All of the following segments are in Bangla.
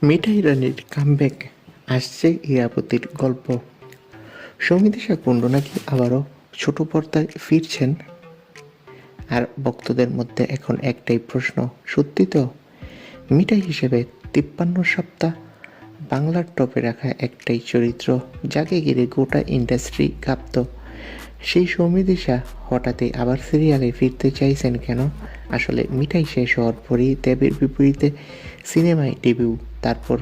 মিঠাই রানীর কামব্যাক, আসছে ইরাবতীর গল্প। সৌমিত্রিষা কুণ্ডু নাকি আবারও ছোট পর্দায় ফিরছেন। আর ভক্তদের মধ্যে এখন একটাই প্রশ্ন, সত্যি তো? মিঠাই হিসেবে 53 সপ্তাহ বাংলার টপে রাখা একটাই চরিত্র, যাকে ঘিরে গোটা ইন্ডাস্ট্রি কাঁপত। সেই সৌমিত্রিষা হঠাৎই আবার সিরিয়ালে ফিরতে চাইছেন কেন? আসলে মিঠাই শেষ হওয়ার পরই দেবের বিপরীতে সিনেমায় ডেবিউ, তারপর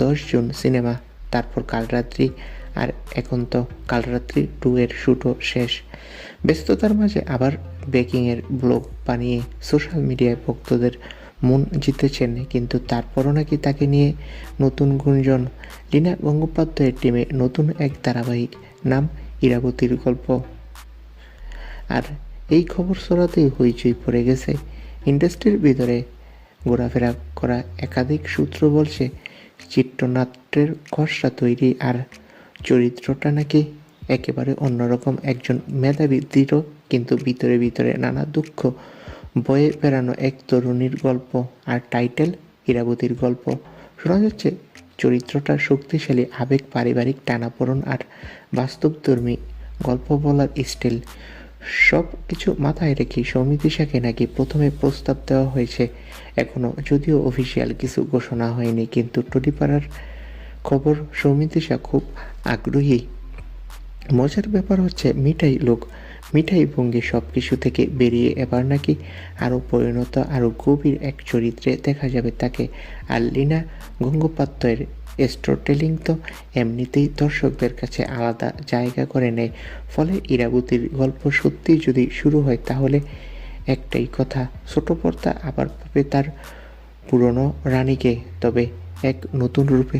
10 জুন সিনেমা, তারপর কালরাত্রি, আর এখন তো কালরাত্রি 2 এর শ্যুটও শেষ। ব্যস্ততার মাঝে আবার বেকিংয়ের ব্লগ বানিয়ে সোশ্যাল মিডিয়ায় ভক্তদের মন জিতেছেন, কিন্তু তারপরও নাকি তাকে নিয়ে নতুন গুঞ্জন। লীনা গঙ্গোপাধ্যায়ের টিমে নতুন এক ধারাবাহিক, নাম ইরাবতীর গল্প। আর এই খবর ছড়াতেই হইচই পড়ে গেছে। ইন্ডাস্ট্রির ভিতরে ঘোরাফেরা করা একাধিক সূত্র বলছে, চিত্রনাট্যের খসড়া তৈরি, আর চরিত্রটা নাকি একেবারে অন্যরকম একজন মেধাবী দৃঢ় কিন্তু ভিতরে ভিতরে নানা দুঃখ বয়ে বেড়ানো এক তরুণীর গল্প। আর টাইটেল ইরাবতীর গল্প। শোনা যাচ্ছে চরিত্রটার শক্তিশালী আবেগ, পারিবারিক টানাপোড়েন আর বাস্তবধর্মী গল্প বলার স্টাইল, সব কিছু মাথায় রেখে সৌমিত্রিষাকে নাকি প্রথমে প্রস্তাব দেওয়া হয়েছে। এখনও যদিও অফিসিয়াল কিছু ঘোষণা হয়নি, কিন্তু টলিপাড়ার খবর সৌমিত্রিষা খুব আগ্রহী। মজার ব্যাপার হচ্ছে, মিঠাই ভঙ্গি সব কিছু থেকে বেরিয়ে এবার নাকি আরও পরিণত, আরও গভীর এক চরিত্রে দেখা যাবে তাকে। আর লীনা গঙ্গোপাধ্যায়ের স্টোরিটেলিং তো এমনিতেই দর্শকদের কাছে আলাদা জায়গা করে নেয়। ফলে ইরাবতীর গল্প সত্যি যদি শুরু হয়, তাহলে একটাই কথা, ছোট পর্দা আবার পাবে তার পুরনো রানীকে, তবে এক নতুন রূপে।